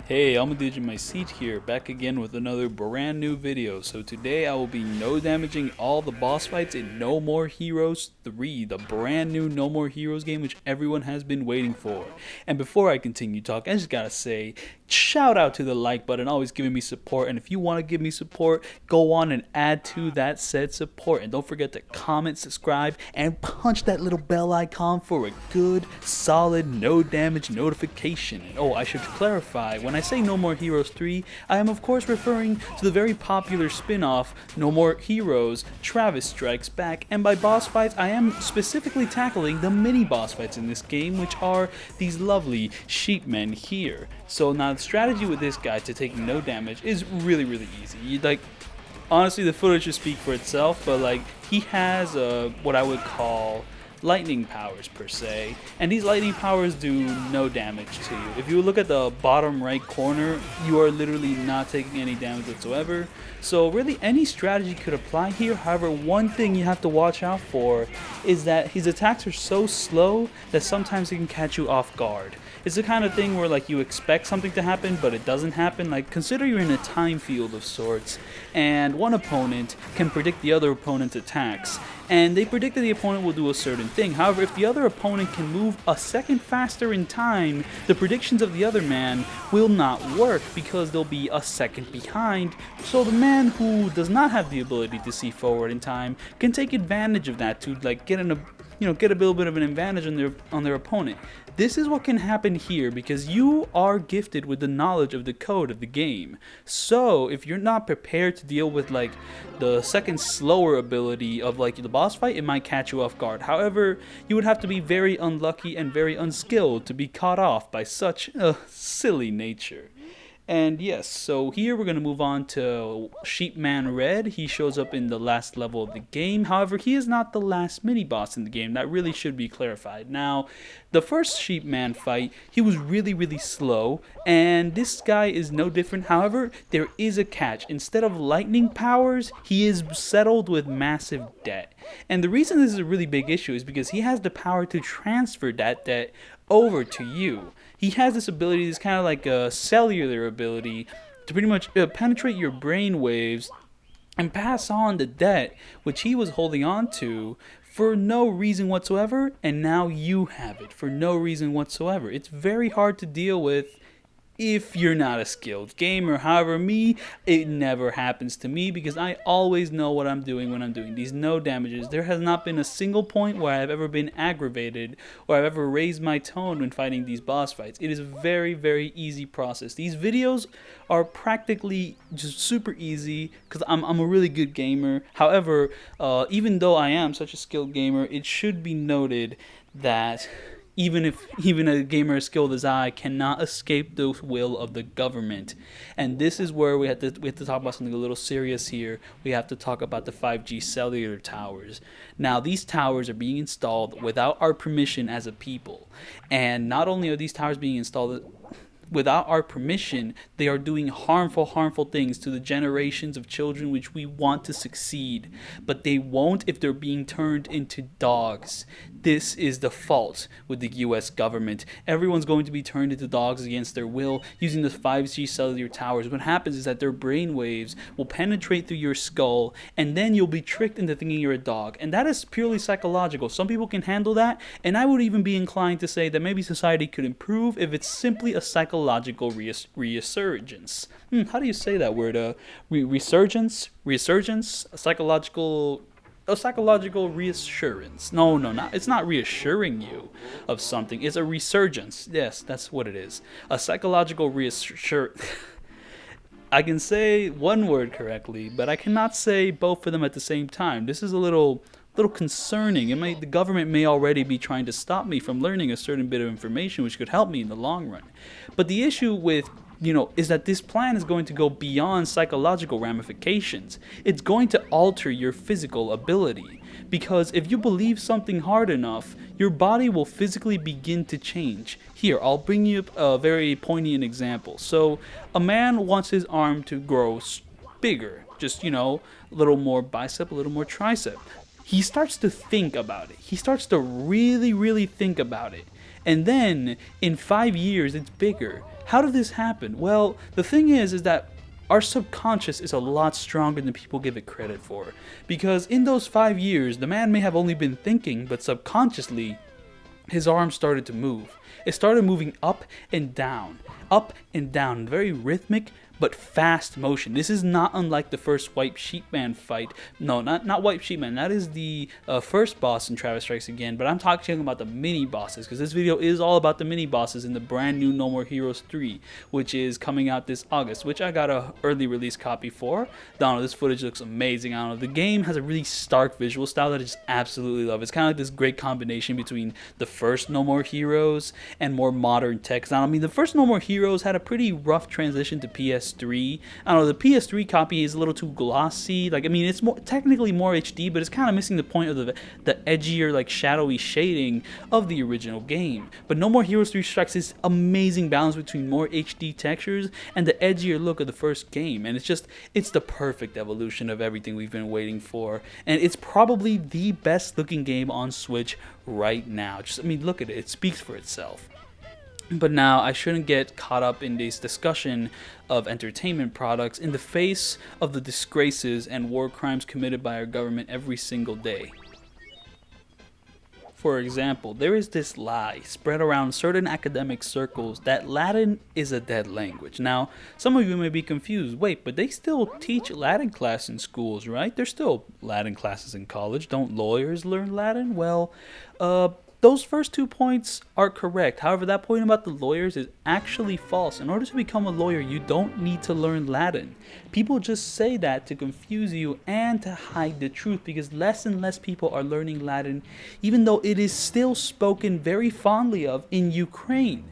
Hey, imontheedge in my seat here, back again with another brand new video. So today I will be no damaging all the boss fights in No More Heroes 3, the brand new No More Heroes game which everyone has been waiting for. And before I continue talking, I just gotta say, shout out to the like button, always giving me support. And if you want to give me support, go on and add to that said support. And don't forget to comment, subscribe, and punch that little bell icon for a good, solid, no damage notification. And oh, I should clarify, when I say No More Heroes 3, I am of course referring to the very popular spin-off No More Heroes Travis Strikes Back, and by boss fights I am specifically tackling the mini boss fights in this game, which are these lovely sheepmen here. So now the strategy with this guy to take no damage is really easy. Honestly, the footage should speak for itself, but he has what I would call lightning powers per se, and these lightning powers do no damage to you. If you look at the bottom right corner, you are literally not taking any damage whatsoever. So really any strategy could apply here. However, one thing you have to watch out for is that his attacks are so slow that sometimes he can catch you off guard. It's the kind of thing where you expect something to happen but it doesn't happen. Consider you're in a time field of sorts and one opponent can predict the other opponent's attacks, and they predict that the opponent will do a certain thing. However, if the other opponent can move a second faster in time, the predictions of the other man will not work because they'll be a second behind. So the man who does not have the ability to see forward in time can take advantage of that to get a little bit of an advantage on their opponent. This is what can happen here because you are gifted with the knowledge of the code of the game. So if you're not prepared to deal with the second slower ability of the boss fight, it might catch you off guard. However, you would have to be very unlucky and very unskilled to be caught off by such a silly nature. And yes, so here we're going to move on to Sheepman Red. He shows up in the last level of the game. However, he is not the last mini-boss in the game. That really should be clarified. Now, the first Sheepman fight, he was really slow, and this guy is no different. However, there is a catch. Instead of lightning powers, he is settled with massive debt. And the reason this is a really big issue is because he has the power to transfer that debt over to you. He has this ability, this kind of like a cellular ability to pretty much penetrate your brain waves and pass on the debt which he was holding on to for no reason whatsoever, and now you have it for no reason whatsoever. It's very hard to deal with if you're not a skilled gamer. However, it never happens to me because I always know what I'm doing when I'm doing these no damages. There has not been a single point where I've ever been aggravated or I've ever raised my tone when fighting these boss fights. It is a very easy process. These videos are practically just super easy because I'm a really good gamer. However, even though I am such a skilled gamer, it should be noted that even a gamer as skilled as I cannot escape the will of the government. And this is where we have to talk about something a little serious here. We have to talk about the 5G cellular towers. Now, these towers are being installed without our permission as a people. And not only are these towers being installed without our permission, they are doing harmful things to the generations of children which we want to succeed, but they won't if they're being turned into dogs. This is the fault with the US government. Everyone's going to be turned into dogs against their will using the 5G cellular towers. What happens is that their brain waves will penetrate through your skull, and then you'll be tricked into thinking you're a dog. And that is purely psychological. Some people can handle that, and I would even be inclined to say that maybe society could improve if it's simply a psychological resurgence. How do you say that word? Resurgence? A psychological reassurance. No, not. It's not reassuring you of something. It's a resurgence. Yes, that's what it is. A psychological reassurance. I can say one word correctly, but I cannot say both of them at the same time. This is a little concerning. The government may already be trying to stop me from learning a certain bit of information which could help me in the long run. But the issue with is that this plan is going to go beyond psychological ramifications. It's going to alter your physical ability. Because if you believe something hard enough, your body will physically begin to change. Here, I'll bring you a very poignant example. So, a man wants his arm to grow bigger. Just, a little more bicep, a little more tricep. He starts to think about it. He starts to really think about it. and then in 5 years it's bigger. How did this happen? Well, the thing is that our subconscious is a lot stronger than people give it credit for. Because in those 5 years, the man may have only been thinking, but subconsciously, his arm started to move. It started moving up and down, very rhythmic but fast motion. This is not unlike the first White Sheep Man fight. No, not White Sheep Man. That is the first boss in Travis Strikes Again. But I'm talking about the mini bosses, because this video is all about the mini bosses in the brand new No More Heroes 3, which is coming out this August, which I got a early release copy for. I don't know, this footage looks amazing. I don't know, the game has a really stark visual style that I just absolutely love. It's kind of like this great combination between the first No More Heroes and more modern tech. I mean, the first No More Heroes had a pretty rough transition to PS3. I don't know, the PS3 copy is a little too glossy. Like, I mean, it's more technically more HD, but it's kind of missing the point of the edgier, like, shadowy shading of the original game. But No More Heroes 3 strikes this amazing balance between more HD textures and the edgier look of the first game. And it's the perfect evolution of everything we've been waiting for. And it's probably the best looking game on Switch right now. I mean, look at it. It speaks for itself. But now, I shouldn't get caught up in this discussion of entertainment products in the face of the disgraces and war crimes committed by our government every single day. For example, there is this lie spread around certain academic circles that Latin is a dead language. Now, some of you may be confused. Wait, but they still teach Latin class in schools, right? There's still Latin classes in college. Don't lawyers learn Latin? Well, those first 2 points are correct. However, that point about the lawyers is actually false. In order to become a lawyer, you don't need to learn Latin. People just say that to confuse you and to hide the truth, because less and less people are learning Latin, even though it is still spoken very fondly of in Ukraine.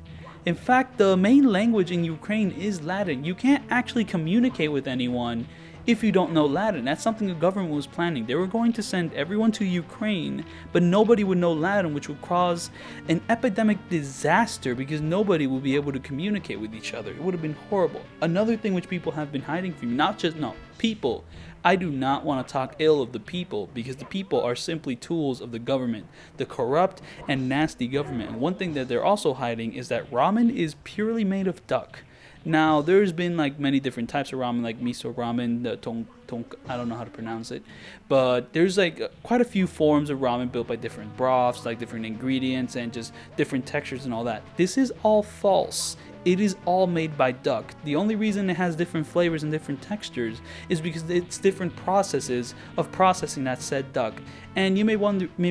In fact, the main language in Ukraine is Latin. You can't actually communicate with anyone if you don't know Latin. That's something the government was planning. They were going to send everyone to Ukraine, but nobody would know Latin, which would cause an epidemic disaster because nobody would be able to communicate with each other. It would have been horrible. Another thing which people have been hiding from you, people. I do not want to talk ill of the people, because the people are simply tools of the government, the corrupt and nasty government. And one thing that they're also hiding is that ramen is purely made of duck. Now, there's been like many different types of ramen, like miso ramen, the tonk, I don't know how to pronounce it, but there's like quite a few forms of ramen built by different broths, like different ingredients and just different textures and all that. This is all false. It is all made by duck. The only reason it has different flavors and different textures is because it's different processes of processing that said duck. And you may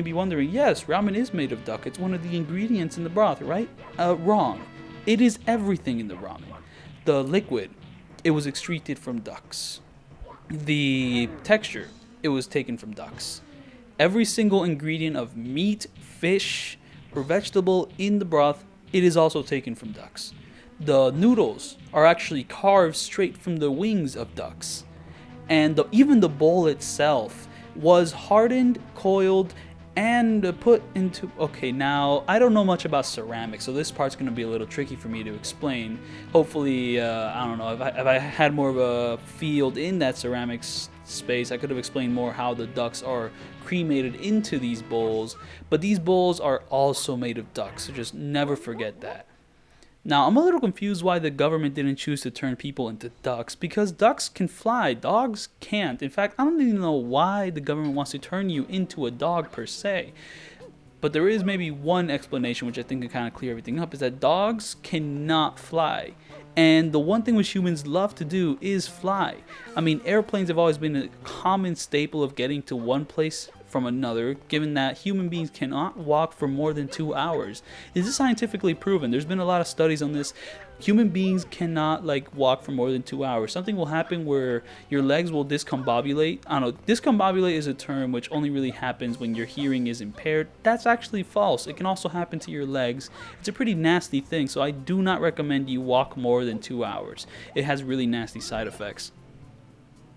be wondering, yes, ramen is made of duck. It's one of the ingredients in the broth, right? Wrong. It is everything in the ramen. The liquid, it was excreted from ducks. The texture, it was taken from ducks. Every single ingredient of meat, fish, or vegetable in the broth, it is also taken from ducks. The noodles are actually carved straight from the wings of ducks. And even the bowl itself was hardened, coiled, and put into... Okay, now, I don't know much about ceramics, so this part's going to be a little tricky for me to explain. Hopefully, I don't know, if I had more of a field in that ceramics space, I could have explained more how the ducks are cremated into these bowls. But these bowls are also made of ducks, so just never forget that. Now, I'm a little confused why the government didn't choose to turn people into ducks, because ducks can fly, dogs can't. In fact, I don't even know why the government wants to turn you into a dog per se. But there is maybe one explanation which I think can kind of clear everything up, is that dogs cannot fly. And the one thing which humans love to do is fly. I mean, airplanes have always been a common staple of getting to one place from another, given that human beings cannot walk for more than 2 hours. This is scientifically proven. There's been a lot of studies on this. Human beings cannot walk for more than 2 hours. Something will happen where your legs will discombobulate. I don't know, discombobulate is a term which only really happens when your hearing is impaired. That's actually false. It can also happen to your legs. It's a pretty nasty thing, so I do not recommend you walk more than 2 hours. It has really nasty side effects.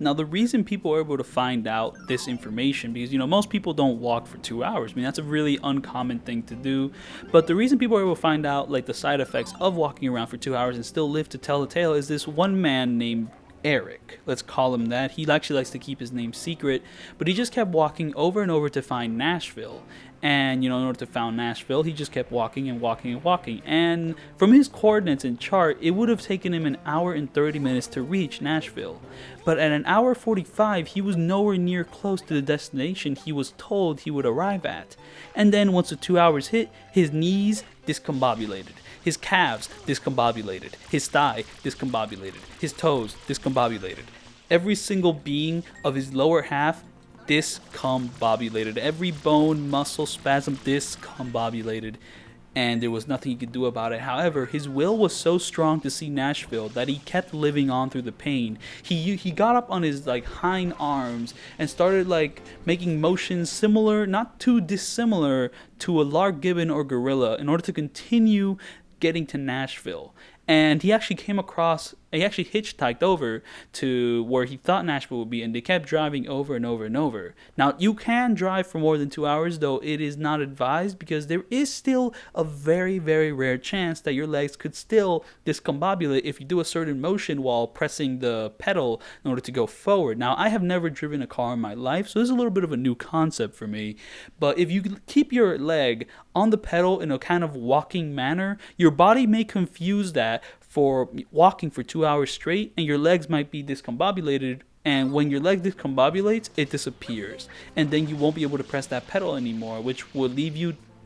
Now, the reason people are able to find out this information, because, most people don't walk for 2 hours. I mean, that's a really uncommon thing to do. But the reason people are able to find out, the side effects of walking around for 2 hours and still live to tell the tale is this one man named Eric. Let's call him that. He actually likes to keep his name secret, but he just kept walking over and over to find Nashville. And, in order to found Nashville, he just kept walking and walking and walking. And from his coordinates and chart, it would have taken him an hour and 30 minutes to reach Nashville. But at an hour 45, he was nowhere near close to the destination he was told he would arrive at. And then once the 2 hours hit, his knees discombobulated. His calves discombobulated. His thigh discombobulated. His toes discombobulated. Every single being of his lower half discombobulated. Every bone, muscle, spasm discombobulated, and there was nothing he could do about it. However, his will was so strong to see Nashville that he kept living on through the pain. He got up on his hind arms and started making motions similar, not too dissimilar, to a large gibbon or gorilla in order to continue getting to Nashville. And he actually hitchhiked over to where he thought Nashville would be, and they kept driving over and over and over. Now, you can drive for more than 2 hours, though it is not advised, because there is still a very, very rare chance that your legs could still discombobulate if you do a certain motion while pressing the pedal in order to go forward. Now, I have never driven a car in my life, so this is a little bit of a new concept for me. But if you keep your leg on the pedal in a kind of walking manner, your body may confuse that for walking for 2 hours straight, and your legs might be discombobulated, and when your leg discombobulates, it disappears, and then you won't be able to press that pedal anymore, which will leave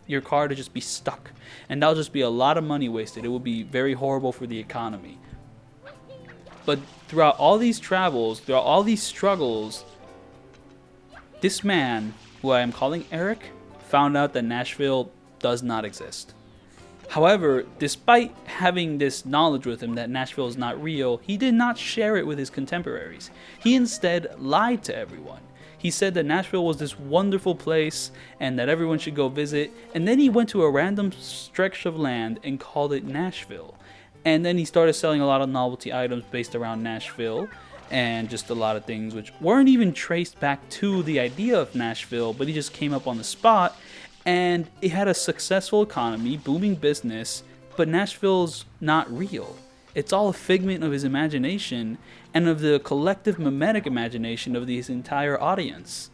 your car to just be stuck, and that'll just be a lot of money wasted. It will be very horrible for the economy. But throughout all these travels, throughout all these struggles, this man, who I am calling Eric, found out that Nashville does not exist. However, despite having this knowledge with him that Nashville is not real, he did not share it with his contemporaries. He instead lied to everyone. He said that Nashville was this wonderful place and that everyone should go visit, and then he went to a random stretch of land and called it Nashville. And then he started selling a lot of novelty items based around Nashville, and just a lot of things which weren't even traced back to the idea of Nashville, but he just came up on the spot. And it had a successful economy, booming business, but Nashville's not real. It's all a figment of his imagination and of the collective mimetic imagination of his entire audience.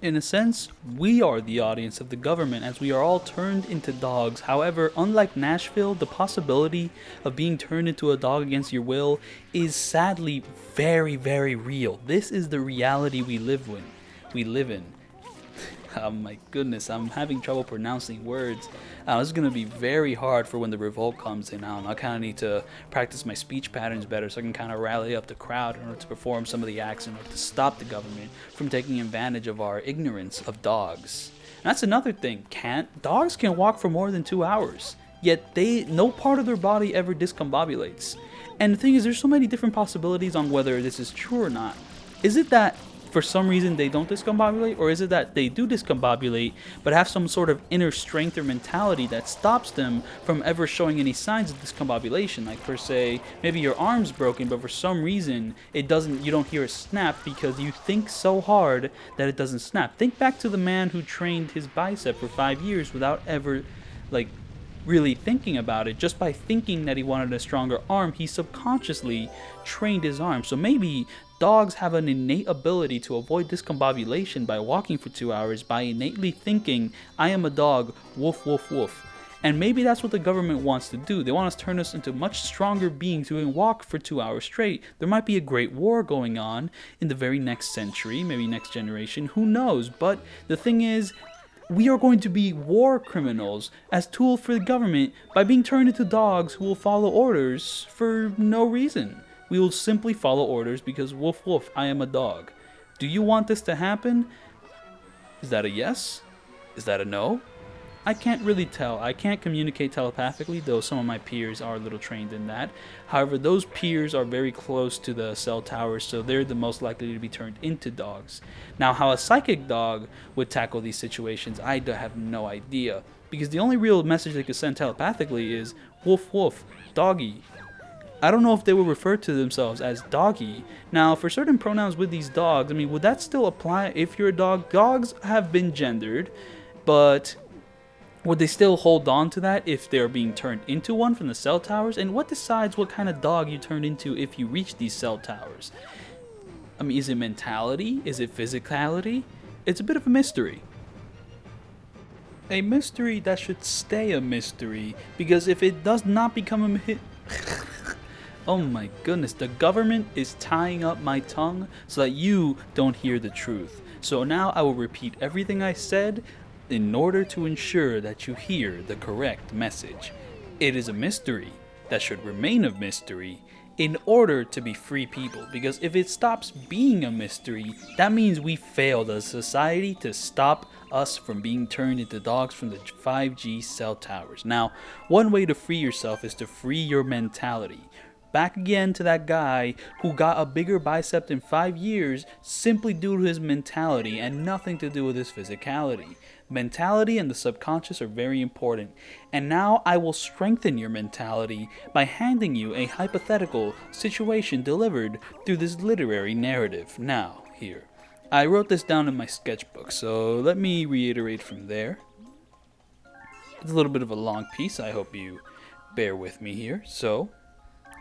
In a sense, we are the audience of the government, as we are all turned into dogs. However, unlike Nashville, the possibility of being turned into a dog against your will is sadly very, very real. This is the reality we live in. Oh my goodness, I'm having trouble pronouncing words. This is going to be very hard for when the revolt comes in. I kind of need to practice my speech patterns better so I can kind of rally up the crowd in order to perform some of the acts in order to stop the government from taking advantage of our ignorance of dogs. And that's another thing. Dogs can walk for more than 2 hours, yet no part of their body ever discombobulates. And the thing is, there's so many different possibilities on whether this is true or not. Is it that for some reason they don't discombobulate, or is it that they do discombobulate but have some sort of inner strength or mentality that stops them from ever showing any signs of discombobulation? Like, per se, maybe your arm's broken, but for some reason you don't hear a snap because you think so hard that it doesn't snap. Think back to the man who trained his bicep for 5 years without ever really thinking about it. Just by thinking that he wanted a stronger arm, he subconsciously trained his arm. So maybe dogs have an innate ability to avoid discombobulation by walking for 2 hours, by innately thinking, I am a dog, woof, woof, woof. And maybe that's what the government wants to do. They want us to turn us into much stronger beings who can walk for 2 hours straight. There might be a great war going on in the very next century, maybe next generation, who knows? But the thing is, we are going to be war criminals as tools for the government by being turned into dogs who will follow orders for no reason. We will simply follow orders because woof woof, I am a dog. Do you want this to happen? Is that a yes? Is that a no? I can't really tell. I can't communicate telepathically, though some of my peers are a little trained in that. However, those peers are very close to the cell towers, so they're the most likely to be turned into dogs. Now, how a psychic dog would tackle these situations, I have no idea. Because the only real message they could send telepathically is, woof woof, doggy. I don't know if they would refer to themselves as doggy. Now, for certain pronouns with these dogs, would that still apply if you're a dog? Dogs have been gendered, but would they still hold on to that if they're being turned into one from the cell towers? And what decides what kind of dog you turn into if you reach these cell towers? I mean, is it mentality? Is it physicality? It's a bit of a mystery. A mystery that should stay a mystery, because if it does not become a oh my goodness, the government is tying up my tongue so that you don't hear the truth. So now I will repeat everything I said in order to ensure that you hear the correct message. It is a mystery that should remain a mystery in order to be free people, because if it stops being a mystery, that means we failed as a society to stop us from being turned into dogs from the 5G cell towers. Now, one way to free yourself is to free your mentality. Back again to that guy who got a bigger bicep in 5 years simply due to his mentality and nothing to do with his physicality. Mentality and the subconscious are very important, and now I will strengthen your mentality by handing you a hypothetical situation delivered through this literary narrative. Now, here. I wrote this down in my sketchbook, so let me reiterate from there. It's a little bit of a long piece, I hope you bear with me here. So,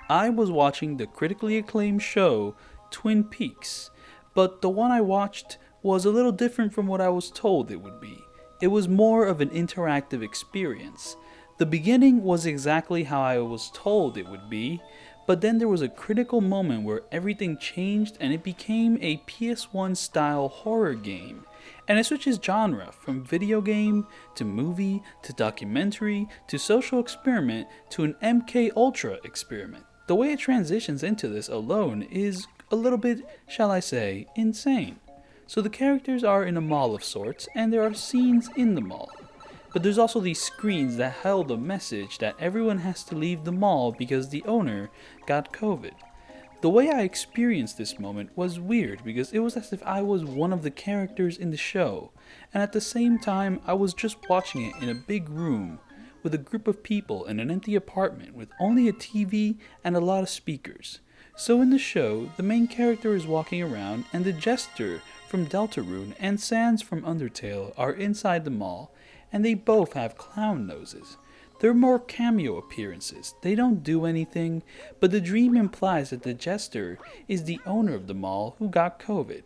I was watching the critically acclaimed show Twin Peaks, but the one I watched was a little different from what I was told it would be. It was more of an interactive experience. The beginning was exactly how I was told it would be, but then there was a critical moment where everything changed and it became a PS1 style horror game. And it switches genre from video game to movie to documentary to social experiment to an MK Ultra experiment. The way it transitions into this alone is a little bit, shall I say, insane. So the characters are in a mall of sorts, and there are scenes in the mall. But there's also these screens that held a message that everyone has to leave the mall because the owner got COVID. The way I experienced this moment was weird because it was as if I was one of the characters in the show, and at the same time I was just watching it in a big room with a group of people in an empty apartment with only a TV and a lot of speakers. So in the show, the main character is walking around and the Jester from Deltarune and Sans from Undertale are inside the mall, and they both have clown noses. They're more cameo appearances. They don't do anything, but the dream implies that the Jester is the owner of the mall who got COVID.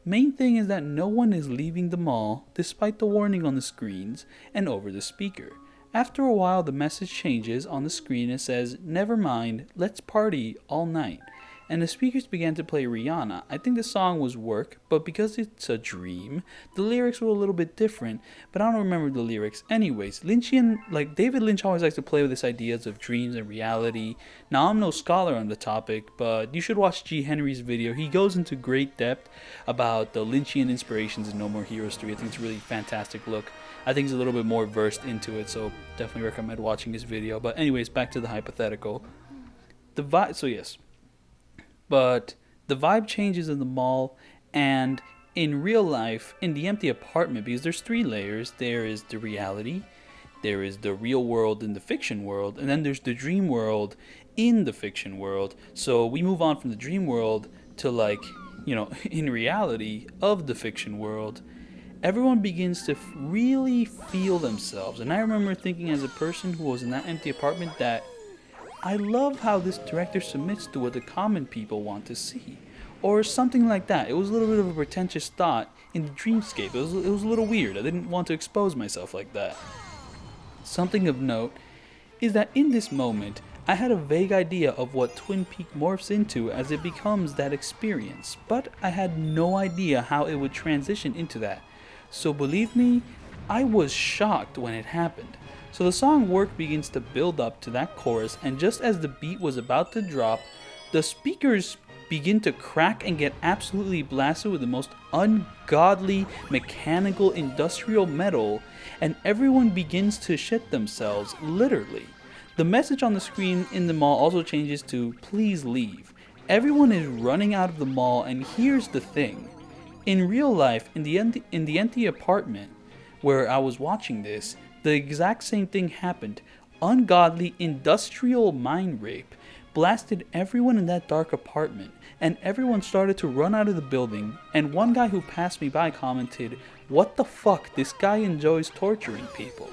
Main thing is that no one is leaving the mall despite the warning on the screens and over the speaker. After a while, the message changes on the screen and says, "Never mind, let's party all night." And the speakers began to play Rihanna. I think the song was work, but because it's a dream, the lyrics were a little bit different, but I don't remember the lyrics. Anyways, Lynchian, like David Lynch always likes to play with this ideas of dreams and reality. Now, I'm no scholar on the topic, but you should watch G. Henry's video. He goes into great depth about the Lynchian inspirations in No More Heroes 3. I think it's a really fantastic look. I think he's a little bit more versed into it, so definitely recommend watching his video. But anyways, back to the hypothetical. But the vibe changes in the mall, and in real life, in the empty apartment, because there's 3 layers. There is the reality, there is the real world in the fiction world, and then there's the dream world in the fiction world. So we move on from the dream world to in reality of the fiction world. Everyone begins to really feel themselves. And I remember thinking as a person who was in that empty apartment that I love how this director submits to what the common people want to see. Or something like that. It was a little bit of a pretentious thought in the dreamscape. It was a little weird. I didn't want to expose myself like that. Something of note is that in this moment, I had a vague idea of what Twin Peaks morphs into as it becomes that experience. But I had no idea how it would transition into that. So believe me, I was shocked when it happened. So the song Work begins to build up to that chorus, and just as the beat was about to drop, the speakers begin to crack and get absolutely blasted with the most ungodly mechanical industrial metal, and everyone begins to shit themselves, literally. The message on the screen in the mall also changes to "Please leave." Everyone is running out of the mall, and here's the thing. In real life, in the empty apartment where I was watching this, the exact same thing happened. Ungodly industrial mind rape blasted everyone in that dark apartment, and everyone started to run out of the building, and one guy who passed me by commented, "What the fuck, this guy enjoys torturing people."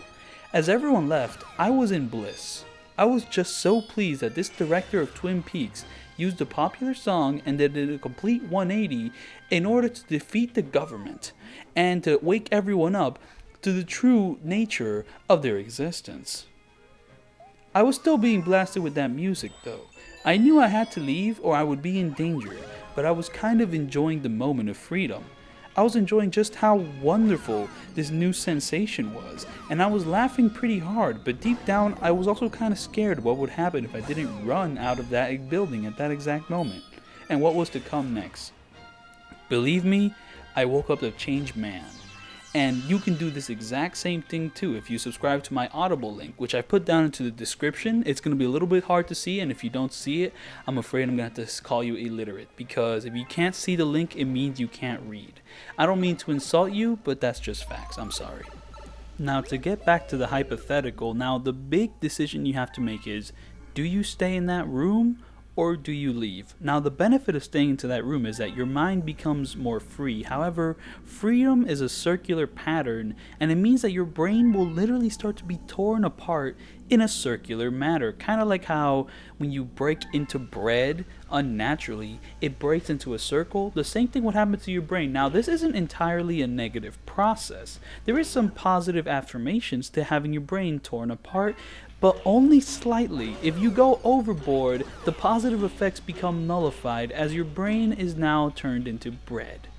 As everyone left, I was in bliss. I was just so pleased that this director of Twin Peaks used a popular song and then did a complete 180 in order to defeat the government and to wake everyone up to the true nature of their existence. I was still being blasted with that music though. I knew I had to leave or I would be in danger, but I was kind of enjoying the moment of freedom. I was enjoying just how wonderful this new sensation was, and I was laughing pretty hard, but deep down I was also kind of scared what would happen if I didn't run out of that building at that exact moment, and what was to come next. Believe me, I woke up a changed man. And you can do this exact same thing too if you subscribe to my Audible link, which I put down into the description. It's going to be a little bit hard to see, and if you don't see it, I'm afraid I'm going to have to call you illiterate, because if you can't see the link, it means you can't read. I don't mean to insult you, but that's just facts. I'm sorry. Now, to get back to the hypothetical, now the big decision you have to make is, do you stay in that room or do you leave? Now, the benefit of staying into that room is that your mind becomes more free. However, freedom is a circular pattern, and it means that your brain will literally start to be torn apart in a circular manner. Kind of like how when you break into bread unnaturally, it breaks into a circle. The same thing would happen to your brain. Now, this isn't entirely a negative process. There is some positive affirmations to having your brain torn apart, but only slightly. If you go overboard, the positive effects become nullified as your brain is now turned into bread.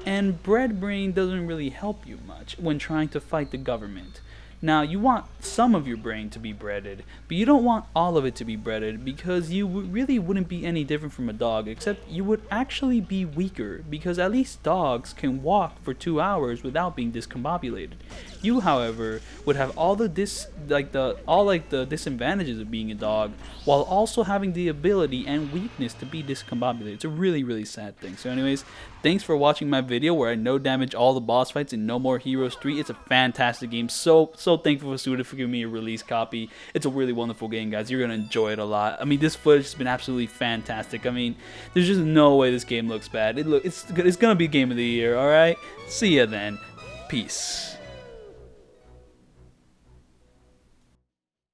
And bread brain doesn't really help you much when trying to fight the government. Now, you want some of your brain to be breaded, but you don't want all of it to be breaded, because you really wouldn't be any different from a dog, except you would actually be weaker, because at least dogs can walk for 2 hours without being discombobulated. You, however, would have all the disadvantages of being a dog, while also having the ability and weakness to be discombobulated. It's a really, really sad thing. So anyways, thanks for watching my video where I no damage all the boss fights in No More Heroes 3. It's a fantastic game. So thankful for Suda for giving me a release copy. It's a really wonderful game, guys. You're going to enjoy it a lot. I mean, this footage has been absolutely fantastic. I mean, there's just no way this game looks bad. It's going to be game of the year, alright? See ya then. Peace.